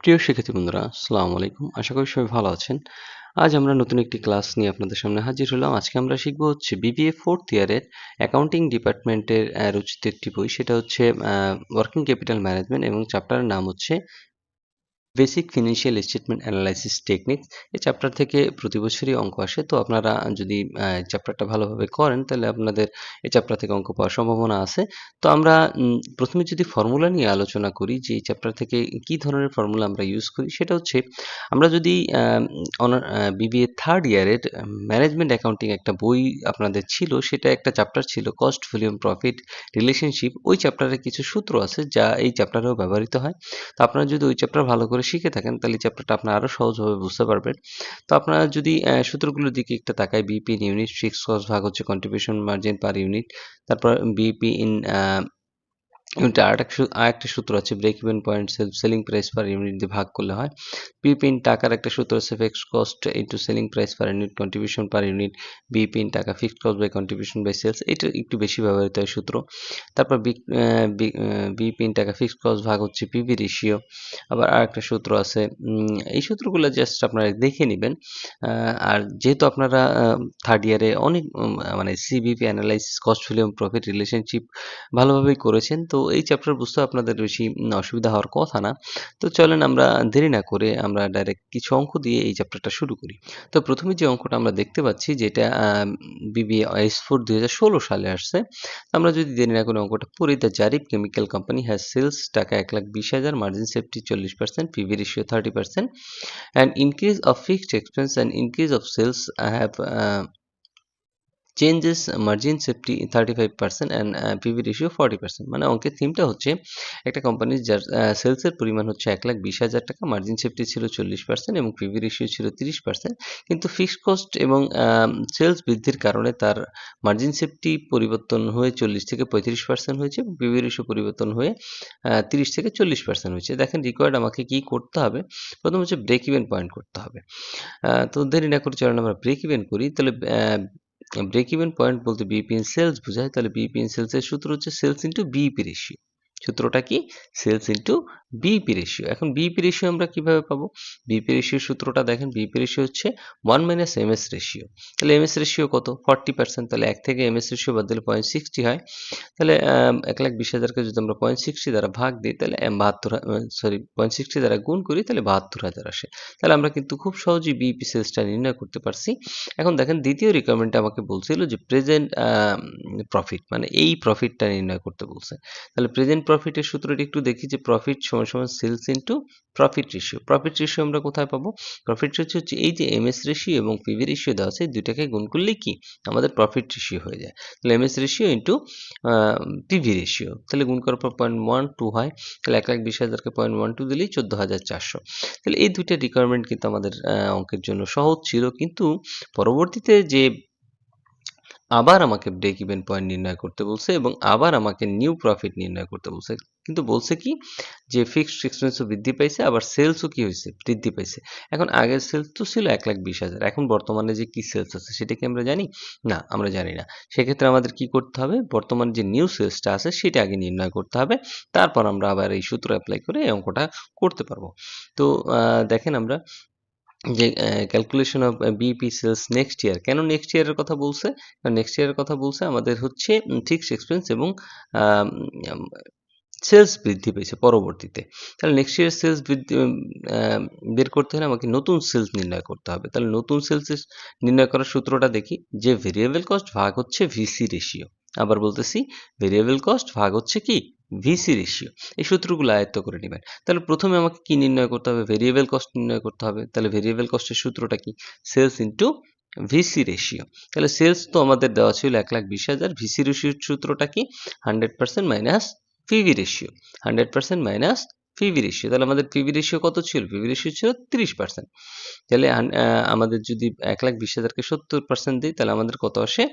প্রিয় শিক্ষার্থী বন্ধুরা, আসসালামু আলাইকুম। আশা করি সবাই ভালো আছেন। আজ আমরা নতুন একটি ক্লাস নিয়ে আপনাদের সামনে হাজির হলাম। আজকে আমরা শিখব হচ্ছে বিবিএ 4th ইয়ারের অ্যাকাউন্টিং ডিপার্টমেন্টের রচিত একটি বই। সেটা হচ্ছে ওয়ার্কিং ক্যাপিটাল ম্যানেজমেন্ট এবং চ্যাপ্টারের নাম হচ্ছে basic financial statement analysis techniques. এই চ্যাপ্টার থেকে প্রতি বছরই অঙ্ক আসে। তো আপনারা যদি চ্যাপ্টারটা ভালোভাবে করেন তাহলে আপনাদের এই চ্যাপ্টার থেকে অঙ্ক পাওয়ার সম্ভাবনা আছে। তো আমরা প্রথমে যদি ফর্মুলা নিয়ে আলোচনা করি যে এই চ্যাপ্টার থেকে কি ধরনের ফর্মুলা আমরা ইউজ করি, সেটা হচ্ছে আমরা যদি বিবিএ 3rd ইয়ারের ম্যানেজমেন্ট অ্যাকাউন্টিং একটা বই আপনাদের ছিল, সেটা একটা চ্যাপ্টার ছিল কস্ট, ভলিউম, প্রফিট, রিলেশনশিপ। ওই চ্যাপ্টারে কিছু সূত্র আছে যা এই চ্যাপ্টারেও ব্যবহৃত হয়। তো আপনারা যদি ওই চ্যাপ্টার ভালো করে শিখে থাকেন তাহলে এই চ্যাপ্টারটা আপনারা আরও সহজভাবে বুঝতে পারবেন। তো আপনারা যদি সূত্রগুলোর দিকে একটা তাকাই, BP in unit, fixed cost ভাগ হচ্ছে কন্ট্রিবিউশন মার্জিন পার ইউনিট। তারপর বিপি ইন ইউনিটে আরেকটা সূত্র আছে break even point selling price per unit দিয়ে ভাগ করলে হয়। বিপি ইন টাকার একটা সূত্র আছে fixed cost into selling price per unit contribution per unit. BP in টাকা fixed cost by contribution by sales, এটা একটু বেশি ব্যবহৃত হয় সূত্র। তারপর বিপি ইন টাকা ফিক্সড কস্ট ভাগ হচ্ছে পিভি রেশিও। আবার আরেকটা সূত্র আছে। এই সূত্রগুলো জাস্ট আপনারা দেখে নেবেন। আর যেহেতু আপনারা 3rd ইয়ারে অনেক মানে CBP analysis, cost volume profit relationship ভালোভাবেই করেছেন, তো এই চ্যাপ্টার বুঝতে আপনাদের বেশি অসুবিধা হওয়ার কথা না। তো চলেন আমরা দেরি না করে আমরা ডাইরেক্ট কিছু অঙ্ক দিয়ে এই চ্যাপ্টারটা শুরু করি। তো প্রথমে যে অঙ্কটা আমরা দেখতে পাচ্ছি যেটা বিবিএ S4 2016 সালে আসছে। আমরা যদি দেরি না করে অঙ্কটা পড়ি, the Zarif chemical company has sales টাকা 1,20,000, margin safety 40%, PV ratio 30%, and increase of fixed expense and increase of sales have changes margin safety 35% and PV ratio 40%। মানে অঙ্কের থিমটা হচ্ছে একটা কোম্পানির যার সেলসের পরিমাণ হচ্ছে 1,20,000 টাকা, মার্জিন সেফটি ছিল 40% এবং পিভি রেশিও ছিল 30%। কিন্তু ফিক্সড কস্ট এবং সেলস বৃদ্ধির কারণে তার মার্জিন সেফটি পরিবর্তন হয়ে 40 থেকে 35% হয়েছে এবং পিভি রেশিও পরিবর্তন হয়ে 30 থেকে 40% হয়েছে। দেখেন রিকোয়ার্ড আমাকে কি করতে হবে, প্রথম হচ্ছে ব্রেক ইভেন পয়েন্ট করতে হবে। তো দেরি না করে চলেন আমরা ব্রেক ইভেন করি। তাহলে ব্রেক ইভেন পয়েন্ট বলতে বিইপি ইন সেলস বোঝায়। তাহলে বিইপি ইন সেলস এর সূত্র হচ্ছে সেলস ইনটু বিইপি রেশিও। সূত্রটা কি? Sales into BEP ratio. এখন বিইপি রেশিও আমরা কিভাবে পাবো? বিইপি রেশিওর সূত্রটা দেখেন, বিইপি রেশিও হচ্ছে 1 মাইনাস এমএস রেশিও। তাহলে এমএস রেশিও কত? 40%। তাহলে 1 থেকে এমএস রেশিও বাদ দিলে 0.60 হয়। তাহলে 1,20,000 কে যদি আমরা 0.60 দ্বারা ভাগ দিই তাহলে 0.60 দ্বারা গুণ করি তাহলে 72,000 আসে। তাহলে আমরা কিন্তু খুব সহজেই বিইপি সেলসটা নির্ণয় করতে পারছি। এখন দেখেন দ্বিতীয় রিকোয়ারমেন্টে আমাকে বলছিল যে প্রেজেন্ট প্রফিট, মানে এই প্রফিটটা নির্ণয় করতে বলছে। তাহলে প্রেজেন্ট প্রফিটের সূত্রটি একটু দেখি যে প্রফিট সমান সমান sales into profit ratio. Profit ratio আমরা কোথায় পাবো? প্রফিট রেশিও হচ্ছে এই যে এমএস রেশিও এবং পিভি রেশিও দেওয়া আছে, এই দুইটাকে গুণ করলে কি আমাদের প্রফিট রেশিও হয়ে যায়। তাহলে MS ratio into PV ratio, তাহলে গুণ করার পর 0.12 হয়। তাহলে 1,20,000কে 0.12 দিলেই 14,400। তাহলে এই দুইটা রিকোয়ারমেন্ট কিন্তু আমাদের অঙ্কের জন্য সহজ ছিল, কিন্তু পরবর্তীতে যে আবার আমাকে ব্রেক ইভেন পয়েন্ট নির্ণয় করতে বলছে এবং আবার আমাকে নিউ প্রফিট নির্ণয় করতে বলছে। কিন্তু বলছে কি যে ফিক্সড এক্সপেন্সও বৃদ্ধি পাইছে, আবার সেলসও কি হয়েছে? বৃদ্ধি পাইছে। এখন আগের সেলস তো ছিল 1,20,000, এখন বর্তমানে যে কি সেলস আছে সেটা কি আমরা জানি? না, আমরা জানি না। সেক্ষেত্রে আমাদের কি করতে হবে? বর্তমানে যে নিউ সেলসটা আছে সেটা আগে নির্ণয় করতে হবে। তারপর আমরা আবার এই সূত্র অ্যাপ্লাই করে এই অঙ্কটা করতে পারবো। তো দেখেন আমরা যে calculation of BEP sales next year, কেন নেক্সট ইয়ারের কথা বলছে? কারণ নেক্সট ইয়ারের কথা বলছে আমাদের হচ্ছে ফিক্সড এক্সপেন্স এবং আম, আম, সেলস বৃদ্ধি পেয়েছে পরবর্তীতে। তাহলে নেক্সট ইয়ার সেলস বৃদ্ধি বের করতে হলে আমাকে নতুন সেলস নির্ণয় করতে হবে। তাহলে নতুন সেলস নির্ণয় করার সূত্রটা দেখি যে ভেরিয়েবল কস্ট ভাগ হচ্ছে ভিসি রেশিও। আবার বলতেছি, ভেরিয়েবল কস্ট ভাগ হচ্ছে কি ভিসি রেশিও। এই সূত্রগুলো আয়ত্ত করে নেবেন। তাহলে প্রথমে আমাকে কি নির্ণয় করতে হবে? ভেরিয়েবল কস্ট নির্ণয় করতে হবে। তাহলে ভেরিয়েবল কস্টের সূত্রটা কি? Sales into VC ratio. তাহলে সেলস তো আমাদের দেওয়া ছিল 1,20,000, ভিসি রেশিওর সূত্রটা কি? 100% minus PV ratio. 100% minus PV ratio. তাহলে আমাদের পিভি রেশিও কত ছিল? পিভি রেশিও ছিল 30%। তাহলে আমাদের যদি 1,20,000কে 70% দিই তাহলে আমাদের কত আসে?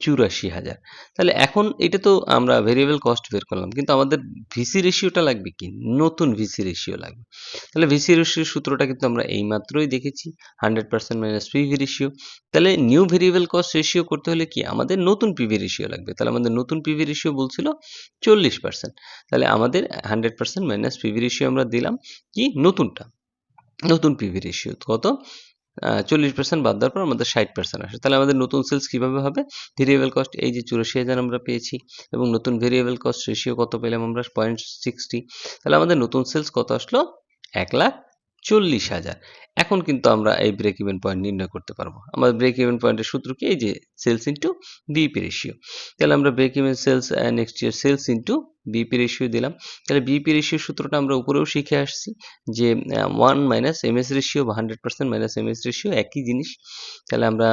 84,000। তাহলে এখন এটা তো আমরা ভেরিয়েবল কস্ট বের করলাম, কিন্তু আমাদের ভিসি রেশিওটা লাগবে কি? নতুন ভিসি রেশিও লাগবে। তাহলে ভিসি রেশিওর সূত্রটা কিন্তু আমরা এইমাত্রই দেখেছি, 100% মাইনাস পিভি রেশিও। তাহলে নিউ ভেরিয়েবল কস্ট রেশিও করতে হলে কি আমাদের নতুন পিভি রেশিও লাগবে। তাহলে আমাদের নতুন পিভি রেশিও বলছিল 40%। তাহলে আমাদের 100% মাইনাস পিভি রেশিও আমরা দিলাম কি নতুনটা। নতুন পিভি রেশিও কত 40% বাদ দেওয়ার পর আমাদের 60% আসে। তাহলে আমাদের নতুন সেলস কিভাবে হবে? ভেরিয়েবল কস্ট এই যে 84,000 আমরা পেয়েছি এবং নতুন ভেরিয়েবল কস্ট রেশিও কত পেলাম আমরা 0.60। তাহলে আমাদের নতুন সেলস কত আসলো? 1,40,000। এখন কিন্তু আমরা এই ব্রেক ইভেন পয়েন্ট নির্ণয় করতে পারবো। আমাদের ব্রেক ইভেন পয়েন্টের সূত্র কি? এই যে সেলস ইনটু বিইপি রেশিও। তাহলে আমরা break even sales next year sales into BEP ratio দিলাম। তাহলে বিইপি রেশিওর সূত্রটা আমরা উপরেও শিখে আসছি যে 1 মাইনাস এমএস রেশিও বা 100% মাইনাস এমএস রেশিও একই জিনিস। তাহলে আমরা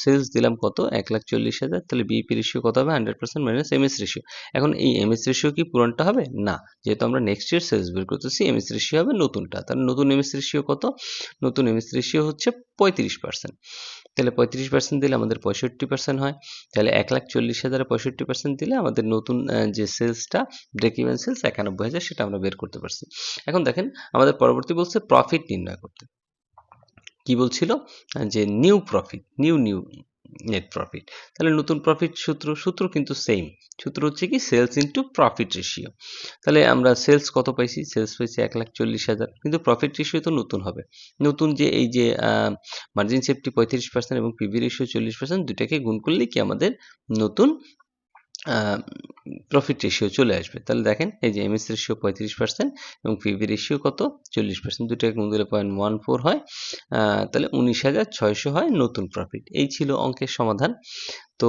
সেলস দিলাম কত? 1,40,000। তাহলে বিইপি রেশিও কত হবে? 100% মাইনাস এমএস রেশিও। এখন এই এমএস রেশিও কি পুরানটা হবে? না। যেহেতু আমরা নেক্সট ইয়ার সেলস বের করতেছি, এমএস রেশিও হবে নতুনটা। তাহলে নতুন এমএস রেশিও কত? নতুন এমএস রেশিও হচ্ছে 35%। তাহলে 35% দিলে আমাদের 65% হয়। তাহলে 1,40,000 এ 65% দিলে আমাদের নতুন যে সেলসটা ব্রেক ইভেন সেলস 91,000 সেটা আমরা বের করতে পারছি। এখন দেখেন আমাদের পরবর্তী বলছে প্রফিট নির্ণয় করতে। কি বলছিল? যে new profit, new net profit. তাহলে নতুন প্রফিট সূত্র কিন্তু সেম। সূত্র হচ্ছে কি? Sales into profit ratio. তাহলে আমরা সেলস কত পাইছি? সেলস পাইছি 1,40,000, কিন্তু প্রফিট রেশিও তো নতুন হবে। নতুন যে এই যে মার্জিন সেফটি 35% এবং পিভি রেশিও 40%, দুটাকে গুণ করলেই কি আমাদের নতুন প্রফিট রেশিও চলে আসবে। তাহলে দেখেন এই যে এমএস রেশিও 35% এবং পিভি রেশিও কত? 40%, দুটাকে গুণ দিলে 0.14 হয়। তাহলে 19,600 হয় নতুন প্রফিট। এই ছিল অঙ্কের সমাধান। তো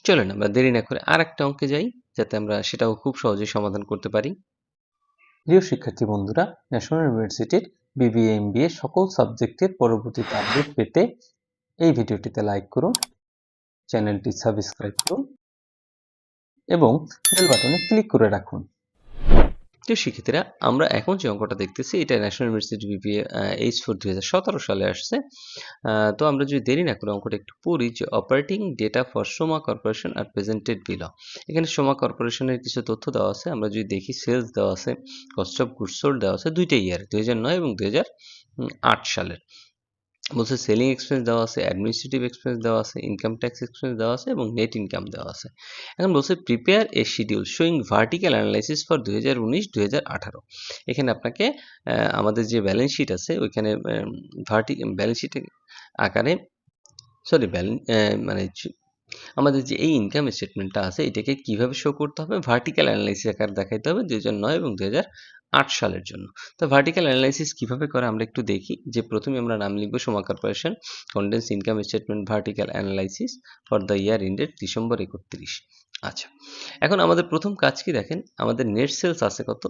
চলেন আমরা দেরি না করে আরেকটা অঙ্কে যাই, যাতে আমরা সেটাও খুব সহজেই সমাধান করতে পারি। প্রিয় শিক্ষার্থী বন্ধুরা, ন্যাশনাল ইউনিভার্সিটির বিবিএ এমবিএ সকল সাবজেক্টের পরবর্তীতে আপডেট পেতে এই ভিডিওটিতে লাইক করুন, চ্যানেলটি সাবস্ক্রাইব করুন এবং বেল বাটনে ক্লিক করে রাখুন। প্রিয় শিক্ষার্থীরা, আমরা এখন যে অঙ্কটা দেখতেছি এটা ন্যাশনাল ইউনিভার্সিটি বিবিএ H4 2017 সালে আসছে। তো আমরা যদি দেরি না করে অঙ্কটা একটু পড়ি, যে operating data for Soma corporation R presented below. এখানে সোমা কর্পোরেশনের কিছু তথ্য দেওয়া আছে। আমরা যদি দেখি সেলস দেওয়া আছে, কস্ট অফ গুডস সোল্ড দেওয়া আছে দুইটা ইয়ার, 2009 এবং 2008 সালের। বলছে সেলিং এক্সপেন্স দেওয়া আছে, অ্যাডমিনিস্ট্রেটিভ এক্সপেন্স দেওয়া আছে, ইনকাম ট্যাক্স এক্সপেন্স দেওয়া আছে এবং নেট ইনকাম দেওয়া আছে। এখন বলছে prepare a schedule showing vertical analysis for 2019-2018। এখানে আপনাকে আমাদের যে ব্যালেন্স শিট আছে ওইখানে ব্যালেন্স শিট আকারে সরি মানে আমাদের যে এই ইনকাম স্টেটমেন্টটা আছে এটাকে কিভাবে শো করতে হবে? ভার্টিক্যাল অ্যানালাইসিস আকারে দেখাইতে হবে 2009 এবং 2008 সালের জন্য। তো ভার্টিক্যাল অ্যানালাইসিস কিভাবে করে আমরা একটু দেখি। যে প্রথমে আমরা নাম লিখব Soma corporation condense income statement vertical analysis for the year ended December 31। আচ্ছা, এখন আমাদের প্রথম কাজ কি দেখেন, আমাদের নেট সেলস আছে কত?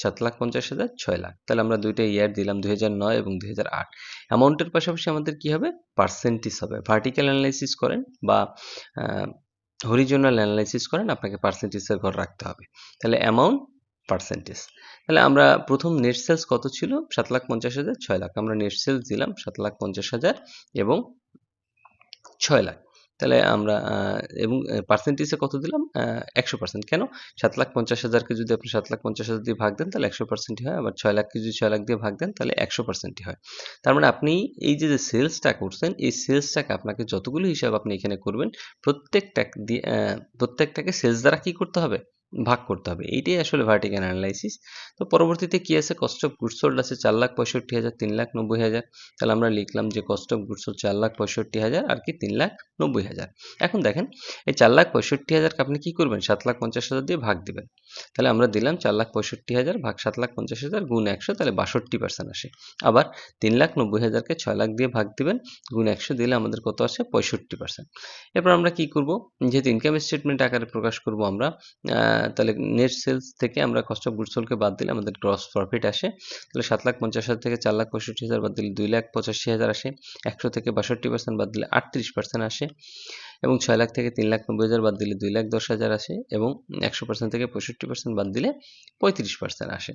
7,50,000, 6 লাখ। তাহলে আমরা দুইটা ইয়ার দিলাম 2009 এবং 2008। অ্যামাউন্টের পাশাপাশি আমাদের কি হবে? পার্সেন্টেজ হবে। ভার্টিক্যাল অ্যানালাইসিস করেন বা হরিজোনাল অ্যানালাইসিস করেন, আপনাকে পার্সেন্টেজের ঘর রাখতে হবে। তাহলে অ্যামাউন্ট পার্সেন্টেজ। তাহলে আমরা প্রথম নেট সেলস কত ছিল? 7,50,000, 6 লাখ। আমরা নেট সেলস দিলাম 7,50,000 এবং 6 লাখ। তাহলে আমরা এবং পার্সেন্টেজে কত দিলাম? 100%। কেন? 7,50,000-কে যদি আপনি 7,50,000 দিয়ে ভাগ দেন তাহলে 100%ই হয়। আবার 6 লাখকে যদি 6 লাখ দিয়ে ভাগ দেন তাহলে 100%ই হয়। তার মানে আপনি এই যে সেলসটা করছেন, এই সেলসটাকে আপনাকে যতগুলো হিসাব আপনি এখানে করবেন প্রত্যেকটাকে সেলস দ্বারা কি করতে হবে? ভাগ করতে হবে। এইটাই আসলে ভার্টিক্যাল অ্যানালাইসিস। তো পরবর্তীতে কি আছে? কস্ট অফ গুডস সোল্ড আছে 4,65,000, 3,90,000। তাহলে আমরা লিখলাম যে কস্ট অফ গুডস সোল্ড 4,65,000 আর কি 3,90,000। এখন দেখেন এই 4,65,000-কে আপনি কি করবেন? 7,50,000 দিয়ে ভাগ দিবেন। তাহলে আমরা দিলাম 4,65,000 ভাগ 7,50,000 গুণ 100, তাহলে 62% আসে। আবার 3,90,000-কে 6 লাখ দিয়ে ভাগ দিবেন, গুণ 100 দিলে আমাদের কত আসে? 65%। এরপর আমরা কি করব? যেহেতু ইনকাম স্টেটমেন্ট আকারে প্রকাশ করব আমরা, তাহলে নেট সেলস থেকে আমরা কস্ট অফ গুডস সোল্ডকে বাদ দিলে আমাদের গ্রস প্রফিট আসে। তাহলে 7,50,000 থেকে 4,65,000 বাদ দিলে 2,85,000 আসে। 100 থেকে 62% বাদ দিলে 38% আসে এবং 6 লাখ থেকে 3,90,000 বাদ দিলে 2,10,000 আসে এবং 100% থেকে 65% বাদ দিলে 35% আসে।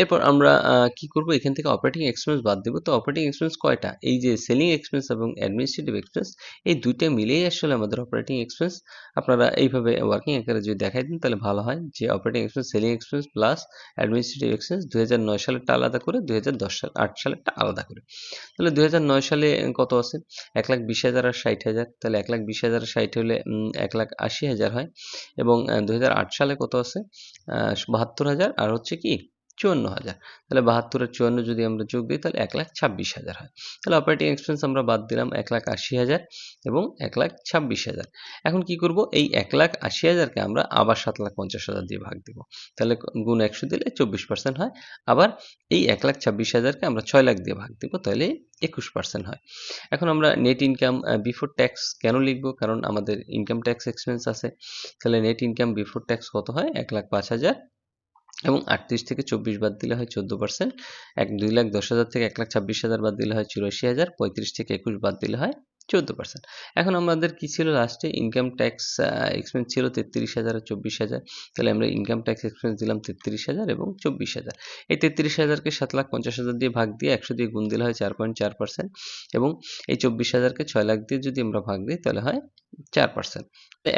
এরপর আমরা কি করব? এখান থেকে অপারেটিং এক্সপেন্স বাদ দেব। তো অপারেটিং এক্সপেন্স কয়টা? এই যে সেলিং এক্সপেন্স এবং অ্যাডমিনিস্ট্রেটিভ এক্সপেন্স, এই দুইটা মিলেই আসলে আমাদের অপারেটিং এক্সপেন্স। আপনারা এইভাবে ওয়ার্কিং আকারে যদি দেখাই দেন তাহলে ভালো হয়, যে operating expense, selling expense plus administrative expense 2009 সালেরটা আলাদা করে, 2008 সালেরটা আলাদা করে। তাহলে 2009 সালে কত আছে? 1,20,000 আর 60,000। তাহলে 1,20,000 আর 60 হলে 1,80,000 হয় এবং 2008 সালে কত আছে? 72,000 আর হচ্ছে কি 54,000। তাহলে 72 আর 54 যদি আমরা যোগ দিই তাহলে 1,26,000 হয়। তাহলে অপারেটিং এক্সপেন্স আমরা বাদ দিলাম 1,80,000 এবং 1,26,000। এখন কি করব, এই 1,80,000কে আমরা আবার 7,50,000 দিয়ে ভাগ দিব। তাহলে গুণ 100 দিলে 24% হয়। আবার এই 1,26,000কে আমরা 6 লাখ দিয়ে ভাগ দিব, তাহলে 21% হয়। এখন আমরা নেট ইনকাম বিফোর ট্যাক্স কেন লিখব? কারণ আমাদের ইনকাম ট্যাক্স এক্সপেন্স আছে। তাহলে নেট ইনকাম বিফোর ট্যাক্স কত হয়? 1,05,000 এবং 38 থেকে 24 বাদ দিলে হয় 14%। 2,10,000 থেকে 1,26,000 বাদ দিলে হয় 84,000। 35 থেকে 21 বাদ দিলে হয় 14%। এখন আমাদের কি ছিল লাস্টে? ইনকাম ট্যাক্স এক্সপেন্স ছিল 33,000 আর 24,000। তাহলে আমরা ইনকাম ট্যাক্স এক্সপেন্স দিলাম 33,000 এবং 24,000। এই 33,000কে 7,50,000 দিয়ে ভাগ দিয়ে 100 দিয়ে গুণ দিলে হয় 4.4%। এবং এই 24,000কে 6 লাখ দিয়ে যদি আমরা ভাগ দিই তাহলে হয় 4%।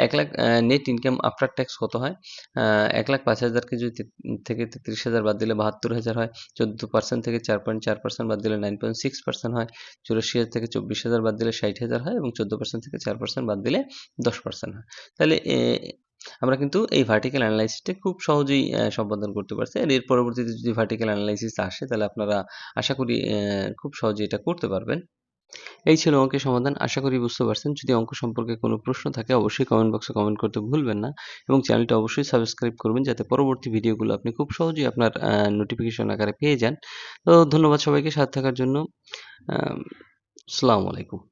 1 lakh net income after tax কত হয়? 1,05,000কে যদি থেকে 33,000 বাদ দিলে 72,000 হয়। 14% থেকে 4.4% বাদ দিলে 9.6% হয়। 84,000 থেকে 24,000 বাদ দিলে 60,000 হয় এবং 14% থেকে 4% বাদ দিলে 10% হয়। তাহলে আমরা কিন্তু এই ভার্টিক্যাল অ্যানালাইসিসটা খুব সহজেই সম্পাদন করতে পারছি। আর এর পরবর্তীতে যদি ভার্টিক্যাল অ্যানালাইসিস আসে তাহলে আপনারা আশা করি খুব সহজেই এটা করতে পারবেন। এই ছিল অঙ্কের সমাধান। আশা করি বুঝতে পারছেন। যদি অঙ্ক সম্পর্কে কোনো প্রশ্ন থাকে অবশ্যই কমেন্ট বক্সে কমেন্ট করতে ভুলবেন না এবং চ্যানেলটা অবশ্যই সাবস্ক্রাইব করবেন যাতে পরবর্তী ভিডিওগুলো আপনি খুব সহজেই আপনার নোটিফিকেশন আকারে পেয়ে যান। তো ধন্যবাদ সবাইকে সাথে থাকার জন্য। আ আসসালামু আলাইকুম।